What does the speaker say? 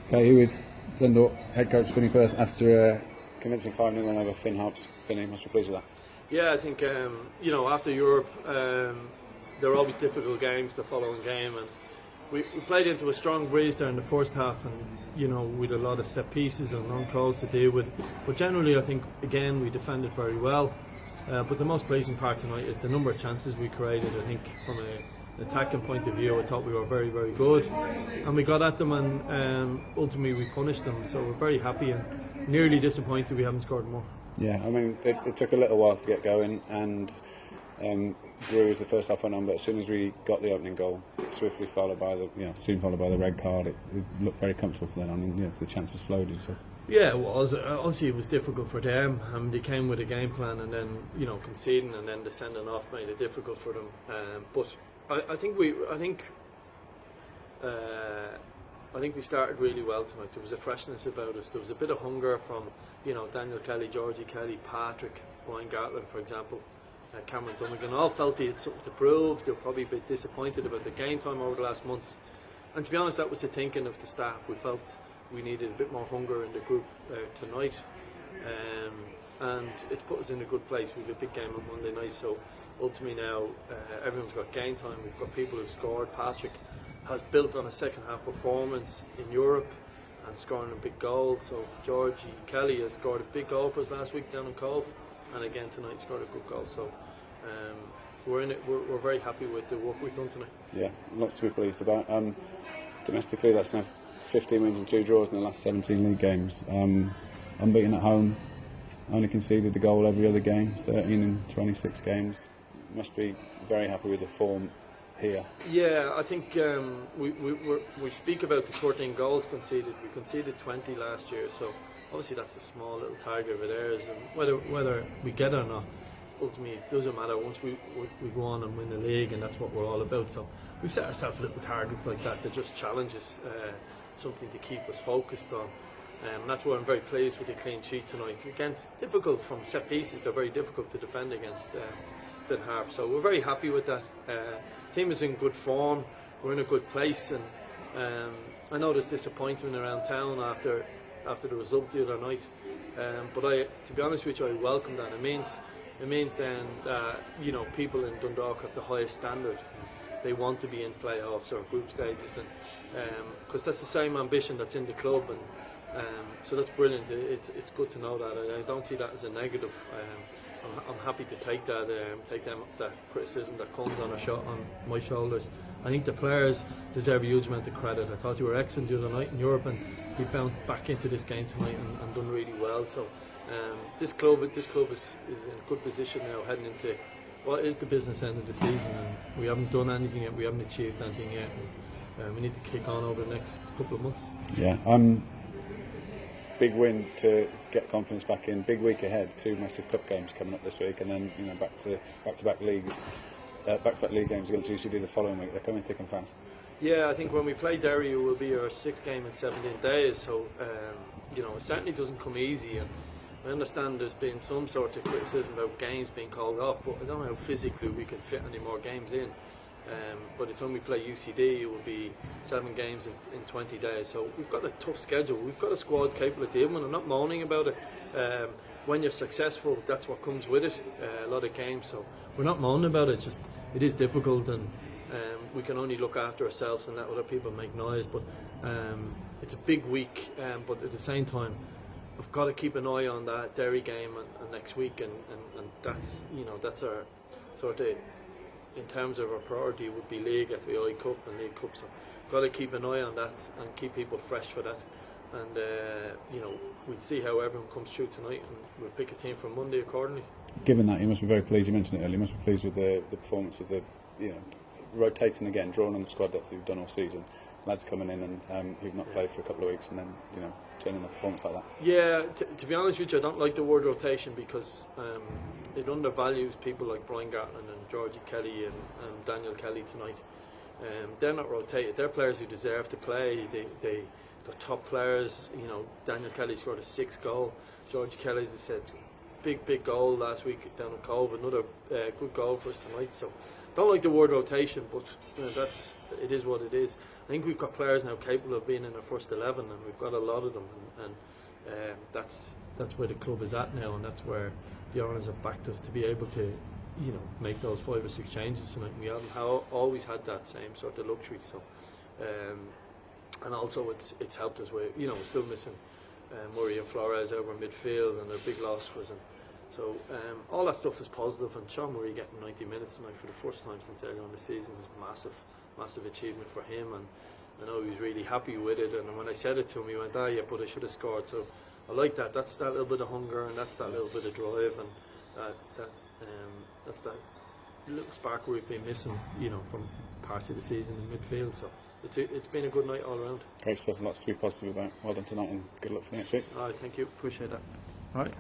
Okay, here with Dundalk head coach Vinny Perth after a convincing 5-0 win over Finn Harps. Vinny, must be pleased with that. Yeah, I think after Europe, there are always difficult games the following game, and we played into a strong breeze there in the first half, and with a lot of set pieces and long calls to deal with. But generally, I think again we defended very well. But the most pleasing part tonight is the number of chances we created. I think from an attacking point of view, I thought we were very, very good, and we got at them, and ultimately we punished them. So we're very happy and nearly disappointed we haven't scored more. Yeah, I mean it took a little while to get going, and grew as the first half went on. But as soon as we got the opening goal, swiftly followed by the red card, it looked very comfortable for them. I mean, the chances flowed. So. Yeah, it was. Obviously, it was difficult for them. They came with a game plan, and then conceding and then descending off made it difficult for them. But I think we started really well tonight. There was a freshness about us. There was a bit of hunger from Daniel Kelly, Georgie Kelly, Patrick, Ryan Gartland, for example, Cameron Dunnigan. All felt they had something to prove. They were probably a bit disappointed about the game time over the last month. And to be honest, that was the thinking of the staff. We felt we needed a bit more hunger in the group tonight, and it's put us in a good place. We've a big game on Monday night, so ultimately now everyone's got game time. We've got people who've scored. Patrick has built on a second half performance in Europe and scoring a big goal. So Georgie Kelly has scored a big goal for us last week down in Cove, and again tonight scored a good goal. So we're in it. We're very happy with the work we've done tonight. Yeah, lots to be pleased about. Domestically, that's now 15 wins and 2 draws in the last 17 league games. Unbeaten at home, only conceded a goal every other game, 13 in 26 games. Must be very happy with the form here. Yeah, I think we speak about the 14 goals conceded. We conceded 20 last year, so obviously that's a small little target of ours, and whether we get it or not, ultimately it doesn't matter once we go on and win the league, and that's what we're all about. So we've set ourselves little targets like that just challenge us. Something to keep us focused on, and that's why I'm very pleased with the clean sheet tonight. Against difficult from set pieces, they're very difficult to defend against Finn Harps. So we're very happy with that. Team is in good form. We're in a good place, and I know there's disappointment around town after the result the other night. But to be honest with you, I welcome that. It means then that people in Dundalk have the highest standard. They want to be in playoffs or group stages, and because that's the same ambition that's in the club, and so that's brilliant. It's good to know that. I don't see that as a negative. I'm happy to take that criticism that comes on my shoulders. I think the players deserve a huge amount of credit. I thought you were excellent the other night in Europe, and you bounced back into this game tonight and done really well. So this club is in a good position now, heading into what is the business end of the season, and we haven't done anything yet. We haven't achieved anything yet. We need to kick on over the next couple of months. Yeah, big win to get confidence back in. Big week ahead. 2 massive cup games coming up this week, and then back to back leagues, back-to-back league games against UCD the following week. They're coming thick and fast. Yeah, I think when we play Derry, it will be our 6th game in 17 days. So it certainly doesn't come easy. And I understand there's been some sort of criticism about games being called off, but I don't know how physically we can fit any more games in. By the time we play UCD, it will be 7 games in 20 days. So we've got a tough schedule. We've got a squad capable of dealing with it. I'm not moaning about it. When you're successful, that's what comes with it. A lot of games. So we're not moaning about it. It's just it is difficult, and we can only look after ourselves and let other people make noise. But it's a big week. But at the same time, I've got to keep an eye on that Derry game and next week, and that's that's our sort of, in terms of our priority would be League, FAI Cup and League Cup. So got to keep an eye on that and keep people fresh for that. And we'll see how everyone comes through tonight, and we'll pick a team for Monday accordingly. Given that, you must be very pleased. You mentioned it earlier. You must be pleased with the performance of the rotating again, drawing on the squad that you've done all season. Lads coming in and who've not played for a couple of weeks, and then turning a performance like that. Yeah, to be honest with you, I don't like the word rotation because it undervalues people like Brian Gartland and Georgie Kelly and Daniel Kelly tonight. They're not rotated. They're players who deserve to play. They're top players. Daniel Kelly scored a 6th goal. Georgie Kelly, as I said, big goal last week down in Cove. Another good goal for us tonight. So don't like the word rotation, but it is what it is. think we've got players now capable of being in our first 11, and we've got a lot of them, and that's where the club is at now, and that's where the owners have backed us to be able to, you know, make those 5 or 6 changes tonight. We haven't always had that same sort of luxury, so and also it's helped us with, you know, we're still missing Murray and Flores over midfield, and their big loss was in. So all that stuff is positive, and Sean Murray getting 90 minutes tonight for the first time since early on the season is massive achievement for him, and I know he was really happy with it. And when I said it to him, he went, yeah, but I should have scored. So I like that. That's that little bit of hunger, and that's that little bit of drive, and that's that little spark we've been missing, you know, from parts of the season in midfield. So it's been a good night all around. Great stuff, lots to be positive about. Well done tonight, and good luck for next week. All right, thank you, appreciate that. All right.